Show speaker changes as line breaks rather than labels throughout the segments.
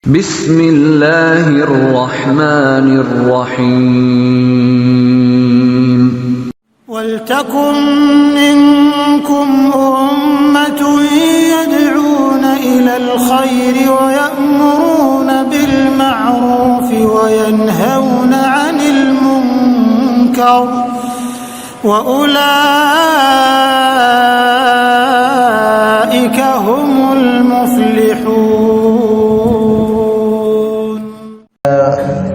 Bismillahirrahmanirrahim.
وَلْتَكُن مِّنكُمْ أُمَّةٌ يَدْعُونَ إِلَى الْخَيْرِ وَيَأْمُرُونَ بِالْمَعْرُوفِ وَيَنْهَوْنَ عَنِ الْمُنكَرِ وَأُولَٰئِكَ هُمُ الْمُفْلِحُونَ.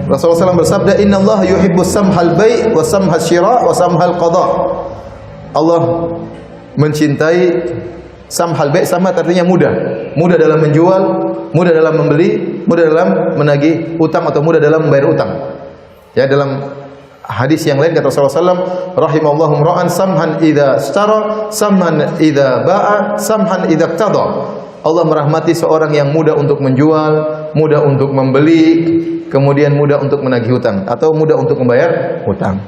Rasulullah SAW bersabda, Inna Allah yuhibbus samhal bai' wa samhal syira' wa samhal qada. Allah mencintai samhal bai'. Samhal artinya mudah. Mudah dalam menjual, mudah dalam membeli, mudah dalam menagih utang atau mudah dalam membayar utang. Ya, dalam hadis yang lain kata Rasulullah SAW, rahimallahu ra'an samhan idza ishtara, samhan idza ba'a, samhan idza iqtada. Allah merahmati seorang yang mudah untuk menjual, mudah untuk membeli, kemudian mudah untuk menagih hutang atau mudah untuk membayar hutang.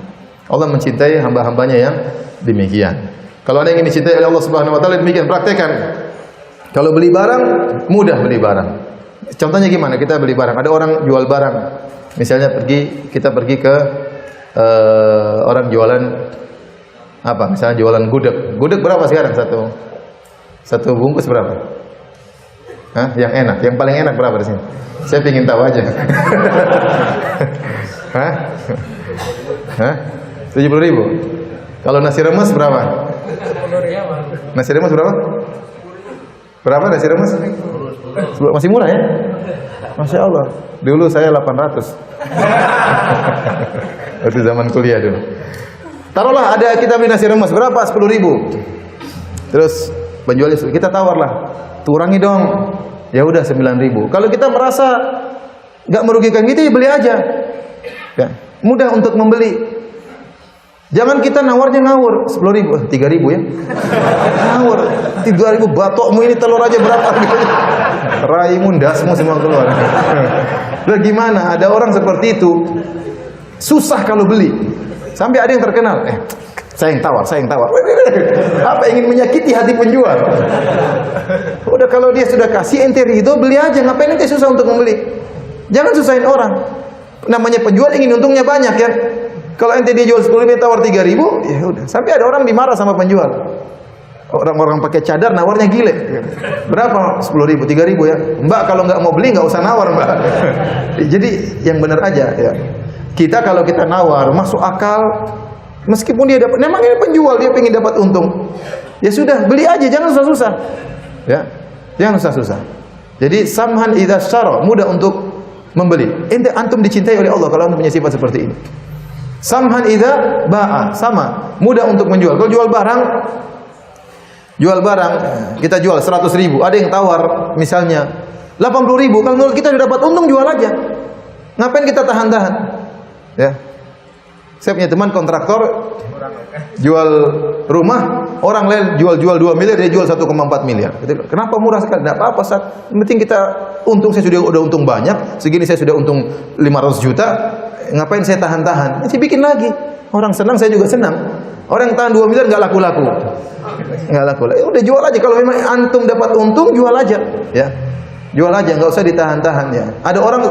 Allah mencintai hamba-hambanya yang demikian. Kalau ada yang ingin dicintai oleh Allah Subhanahu wa taala, demikian praktekkan. Kalau beli barang, mudah beli barang. Contohnya gimana? Kita beli barang, ada orang jual barang. Misalnya kita pergi ke orang jualan apa? Misalnya jualan gudeg. Gudeg berapa sekarang satu bungkus berapa? Hah? Yang enak, yang paling enak berapa di sini? Saya ingin tahu aja. Hah? Hah? 70.000. Kalau nasi remes berapa? Nasi remes berapa? Berapa nasi remes? Masih murah ya? Masya Allah. Dulu saya 800. Itu zaman kuliah dulu. Taruhlah ada kita beli nasi remes berapa? 10.000. Terus penjualnya kita tawarlah, kurangi dong. Ya udah 9.000. Kalau kita merasa nggak merugikan kita, ya beli aja. Ya, mudah untuk membeli. Jangan kita nawarnya ngawur 10.000, 3.000 ya. Ngawur 3.000 batokmu ini telur aja berapa? Raimu dasmu semua keluar. Lah gimana? Ada orang seperti itu susah kalau beli. Sampai ada yang terkenal. Saya yang tawar. Apa ingin menyakiti hati penjual? Udah kalau dia sudah kasih ente ridho, beli aja. Ngapain ente susah untuk membeli? Jangan susahin orang. Namanya penjual ingin untungnya banyak ya. Kalau ente dia jual 10.000, tawar 3.000, ya udah. Sampai ada orang dimarah sama penjual. Orang-orang pakai cadar nawarnya gile. Berapa? 10.000, 3.000 ya. Mbak kalau nggak mau beli nggak usah nawar mbak. Jadi yang benar aja ya. Kita kalau kita nawar masuk akal. Meskipun dia dapat, memang ini penjual dia pengen dapat untung. Ya sudah, beli aja, jangan susah-susah. Ya, jangan susah-susah. Jadi samhan idza syara, mudah untuk membeli. Ente antum dicintai oleh Allah kalau antum punya sifat seperti ini. Samhan idza ba'a, sama, mudah untuk menjual. Kalau jual barang kita jual 100.000, ada yang tawar misalnya 80.000, kalau menurut kita sudah dapat untung jual aja. Ngapain kita tahan-tahan? Ya. Saya punya teman kontraktor jual rumah, orang lain jual 2 miliar, dia jual 1,4 miliar. Kenapa murah sekali? Tidak apa-apa, Ustaz. Yang penting kita untung, saya udah untung banyak, segini saya sudah untung 500 juta. Ngapain saya tahan-tahan? Saya bikin lagi. Orang senang, saya juga senang. Orang yang tahan 2 miliar nggak laku-laku. Nggak laku. Udah jual aja, kalau memang antum dapat untung jual aja, ya. Jual aja, nggak usah ditahan-tahan ya. Ada orang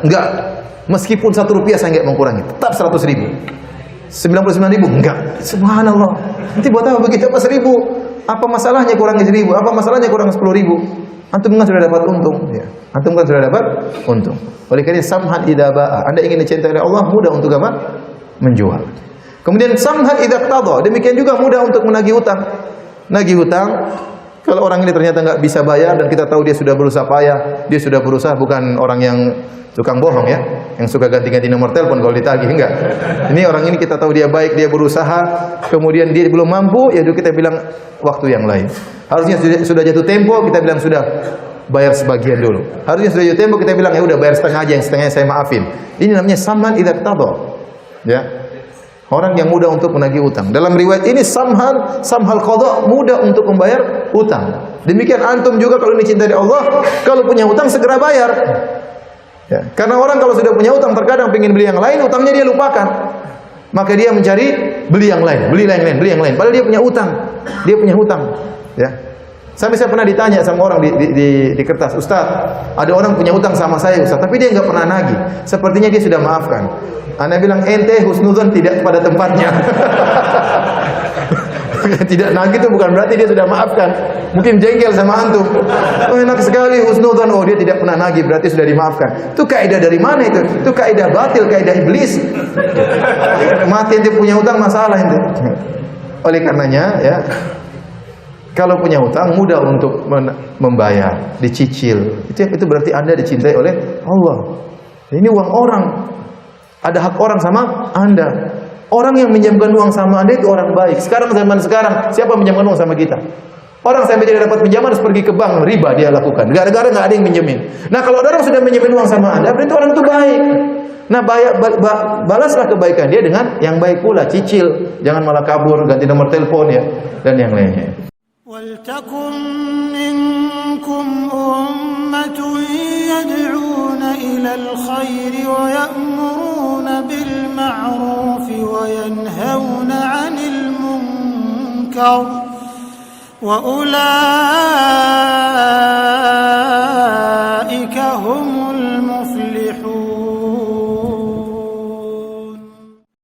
nggak, meskipun 1 rupiah saya nggak mengurangi, tetap 100.000. 99.000 enggak. Subhanallah. Nanti buat apa begitu? Apa 1.000? Apa masalahnya kurang 1.000? Apa masalahnya kurang 10.000? Antum kan sudah dapat untung, ya. Antum kan sudah dapat untung. Oleh karena samhan idza ba'a, Anda ingin dicintai oleh Allah, mudah untuk apa? Menjual. Kemudian samhan idza iqtada, demikian juga mudah untuk menagih hutang. Nagih hutang, kalau orang ini ternyata nggak bisa bayar dan kita tahu dia sudah berusaha payah, dia sudah berusaha, bukan orang yang tukang bohong ya, yang suka ganti-ganti nomor telepon kalau ditagih, enggak. Ini orang ini kita tahu dia baik, dia berusaha, kemudian dia belum mampu, ya kita bilang waktu yang lain. Harusnya sudah jatuh tempo, kita bilang sudah bayar sebagian dulu. Harusnya sudah jatuh tempo, kita bilang ya udah bayar setengah aja, yang setengahnya saya maafin. Ini namanya samhan idza iqtada. Ya. Orang yang mudah untuk menagih utang. Dalam riwayat ini samhal qada, mudah untuk membayar utang. Demikian antum juga kalau dicintai Allah, kalau punya utang segera bayar. Ya, karena orang kalau sudah punya utang terkadang pengen beli yang lain, utangnya dia lupakan. Maka dia mencari beli yang lain. Padahal dia punya utang. Ya. Sampai saya pernah ditanya sama orang di kertas, Ustaz, ada orang punya utang sama saya Ustaz, tapi dia nggak pernah nagih. Sepertinya dia sudah maafkan. Ana bilang, ente husnudzon tidak pada tempatnya. Tidak nagih itu bukan berarti dia sudah maafkan. Mungkin jengkel sama antum. Oh, enak sekali husnudzon, oh dia tidak pernah nagih, berarti sudah dimaafkan. Itu kaidah dari mana itu? Itu kaidah batil, kaidah iblis. Mati ente punya utang masalah ente. Oleh karenanya ya, kalau punya hutang mudah untuk membayar, dicicil. Itu berarti Anda dicintai oleh Allah. Ini uang orang. Ada hak orang sama Anda. Orang yang minjamkan uang sama Anda itu orang baik. Sekarang zaman sekarang, siapa minjamkan uang sama kita? Orang sampai tidak dapat pinjaman harus pergi ke bank, riba dia lakukan. Gara-gara nggak ada yang minjemin. Nah, kalau ada orang sudah minjemin uang sama Anda, berarti orang itu baik. Nah, balaslah kebaikan dia dengan yang baik pula, cicil. Jangan malah kabur, ganti nomor telepon ya, dan yang lainnya.
ولتكن منكم أمة يدعون إلى الخير ويأمرون بالمعروف وينهون عن المنكر وأولئك هم المفلحون